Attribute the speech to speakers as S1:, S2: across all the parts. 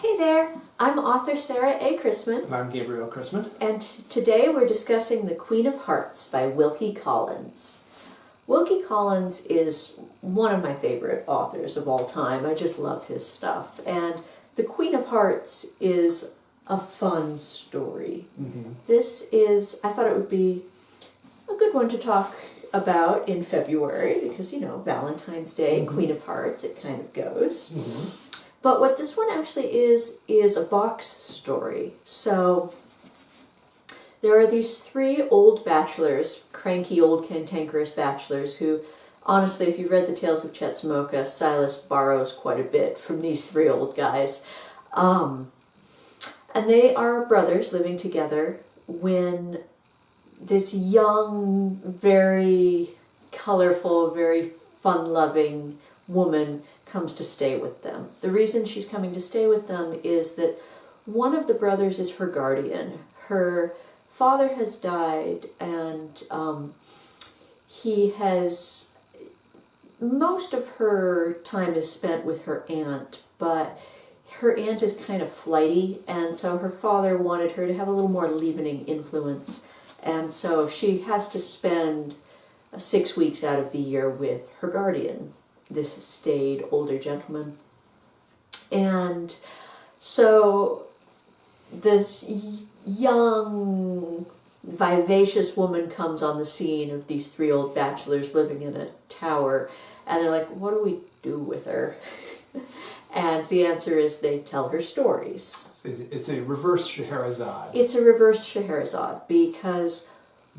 S1: Hey there, I'm author Sarah A. Chrisman.
S2: And I'm Gabriel Chrisman.
S1: And today we're discussing The Queen of Hearts by Wilkie Collins. Wilkie Collins is one of my favorite authors of all time. I just love his stuff. And The Queen of Hearts is a fun story. Mm-hmm. I thought it would be a good one to talk about in February because, Valentine's Day, mm-hmm. Queen of Hearts, it kind of goes. Mm-hmm. But what this one actually is a box story. So there are these three old bachelors, cranky old cantankerous bachelors, who, honestly, if you've read the Tales of Chetzemoka, Silas borrows quite a bit from these three old guys. And they are brothers living together when this young, very colorful, very fun-loving woman comes to stay with them. The reason she's coming to stay with them is that one of the brothers is her guardian. Her father has died, and most of her time is spent with her aunt, but her aunt is kind of flighty, and so her father wanted her to have a little more leavening influence, and so she has to spend 6 weeks out of the year with her guardian, this staid older gentleman. And so this young, vivacious woman comes on the scene of these three old bachelors living in a tower, and they're like, what do we do with her? And the answer is they tell her stories.
S2: It's a reverse Scheherazade.
S1: It's a reverse Scheherazade because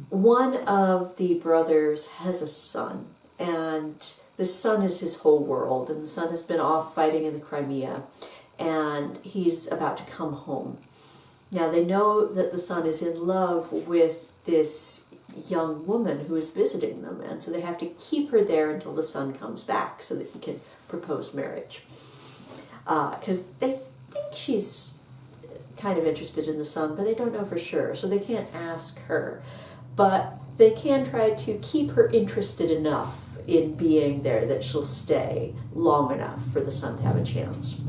S1: one of the brothers has a son, and the son is his whole world, and the son has been off fighting in the Crimea, and he's about to come home. Now, they know that the son is in love with this young woman who is visiting them, and so they have to keep her there until the son comes back so that he can propose marriage. Because they think she's kind of interested in the son, but they don't know for sure, so they can't ask her. But they can try to keep her interested enough in being there that she'll stay long enough for the son to have a chance.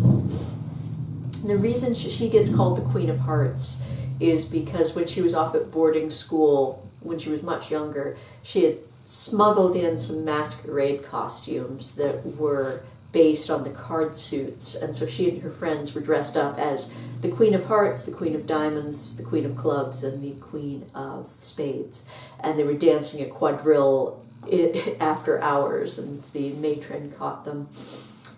S1: The reason she gets called the Queen of Hearts is because when she was off at boarding school, when she was much younger, she had smuggled in some masquerade costumes that were based on the card suits, and so she and her friends were dressed up as the Queen of Hearts, the Queen of Diamonds, the Queen of Clubs, and the Queen of Spades. And they were dancing a quadrille after hours, and the matron caught them.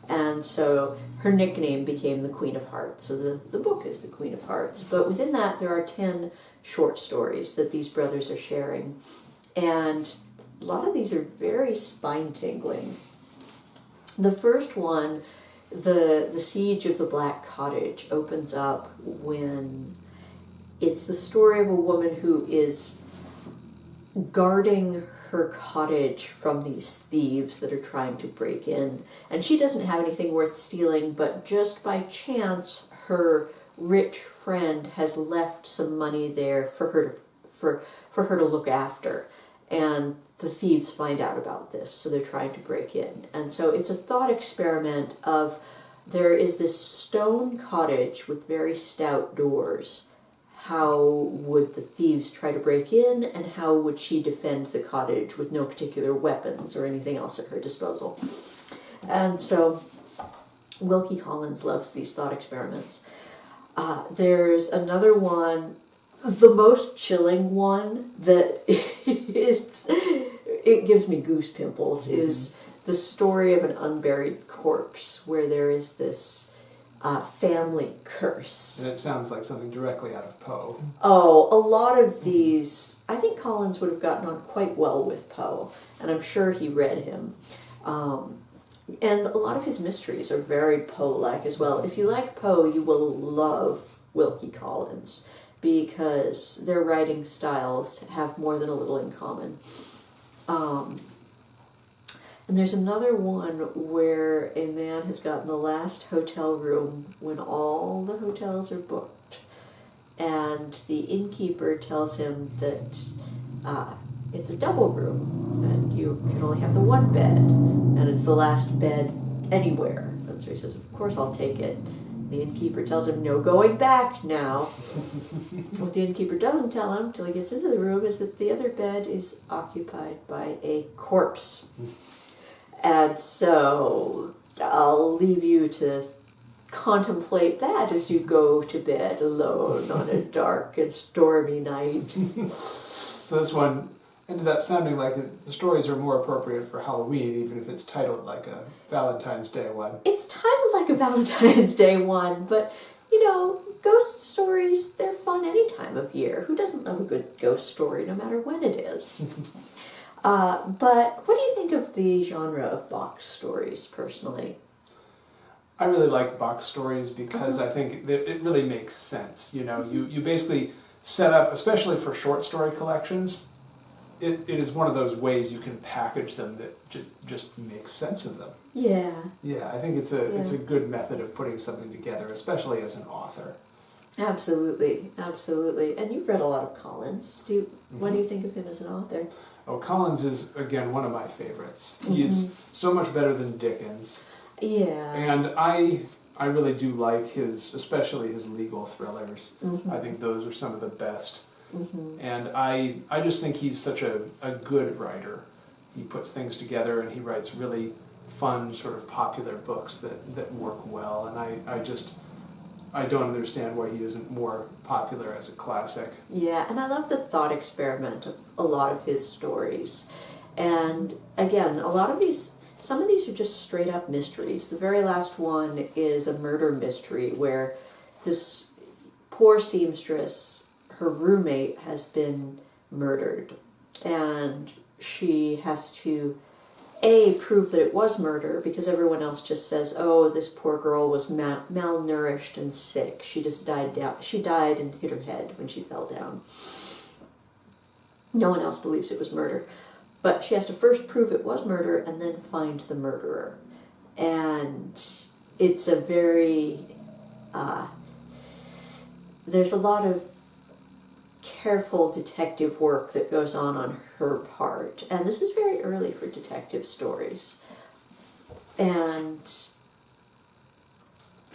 S1: And so her nickname became the Queen of Hearts. So the book is the Queen of Hearts. But within that, there are 10 short stories that these brothers are sharing. And a lot of these are very spine-tingling. The first one, the Siege of the Black Cottage, opens up when it's the story of a woman who is guarding her cottage from these thieves that are trying to break in. And she doesn't have anything worth stealing, but just by chance, her rich friend has left some money there for her to look after. And the thieves find out about this, so they're trying to break in. And so it's a thought experiment of, there is this stone cottage with very stout doors. How would the thieves try to break in, and how would she defend the cottage with no particular weapons or anything else at her disposal? And so Wilkie Collins loves these thought experiments. There's another one, the most chilling one, that it gives me goose pimples, mm-hmm. is the story of an unburied corpse, where there is this family curse.
S2: And it sounds like something directly out of Poe.
S1: Oh, a lot of these, I think Collins would have gotten on quite well with Poe, and I'm sure he read him. And a lot of his mysteries are very Poe-like as well. If you like Poe, you will love Wilkie Collins, because their writing styles have more than a little in common. And there's another one where a man has gotten the last hotel room when all the hotels are booked. And the innkeeper tells him that it's a double room, and you can only have the one bed, and it's the last bed anywhere. And so he says, of course I'll take it. The innkeeper tells him, no going back now. What the innkeeper doesn't tell him till he gets into the room is that the other bed is occupied by a corpse. And so I'll leave you to contemplate that as you go to bed alone on a dark and stormy night.
S2: So this one ended up sounding like the stories are more appropriate for Halloween, even if it's titled like a Valentine's Day one.
S1: It's titled like a Valentine's Day one, but, you know, ghost stories, they're fun any time of year. Who doesn't love a good ghost story, no matter when it is? But what do you think of the genre of box stories, personally?
S2: I really like box stories because I think that it really makes sense. You know, you basically set up, especially for short story collections, it is one of those ways you can package them that just makes sense of them.
S1: Yeah.
S2: Yeah, I think it's a good method of putting something together, especially as an author.
S1: Absolutely, absolutely. And you've read a lot of Collins. What do you think of him as an author?
S2: Oh, Collins is, again, one of my favorites. He is so much better than Dickens.
S1: Yeah.
S2: And I really do like especially his legal thrillers. I think those are some of the best. And I just think he's such a good writer. He puts things together and he writes really fun, sort of popular books that work well. And I don't understand why he isn't more popular as a classic.
S1: Yeah, and I love the thought experiment of a lot of his stories. And again, some of these are just straight up mysteries. The very last one is a murder mystery where this poor seamstress, her roommate, has been murdered. And she has to, prove that it was murder, because everyone else just says, oh, this poor girl was malnourished and sick. She just died down. She died and hit her head when she fell down. No one else believes it was murder. But she has to first prove it was murder and then find the murderer. And it's a very, there's a lot of careful detective work that goes on her part. And this is very early for detective stories. And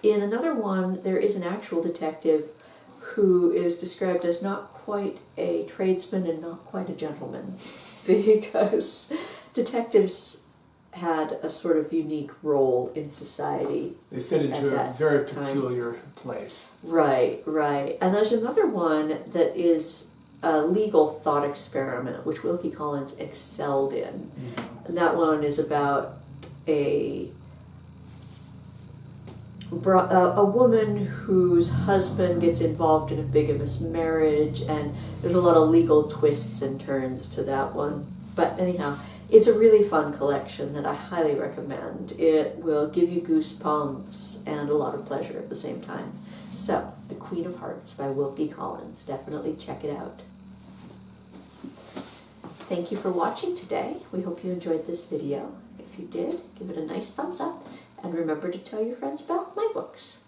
S1: in another one, there is an actual detective who is described as not quite a tradesman and not quite a gentleman, because detectives had a sort of unique role in society.
S2: They fit into a very peculiar place.
S1: Right, right. And there's another one that is a legal thought experiment, which Wilkie Collins excelled in. And that one is about a woman whose husband gets involved in a bigamous marriage, and there's a lot of legal twists and turns to that one. But anyhow, it's a really fun collection that I highly recommend. It will give you goosebumps and a lot of pleasure at the same time. So, The Queen of Hearts by Wilkie Collins. Definitely check it out. Thank you for watching today. We hope you enjoyed this video. If you did, give it a nice thumbs up. And remember to tell your friends about my books.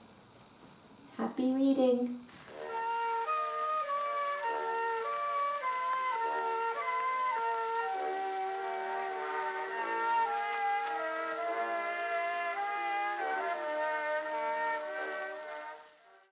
S1: Happy reading!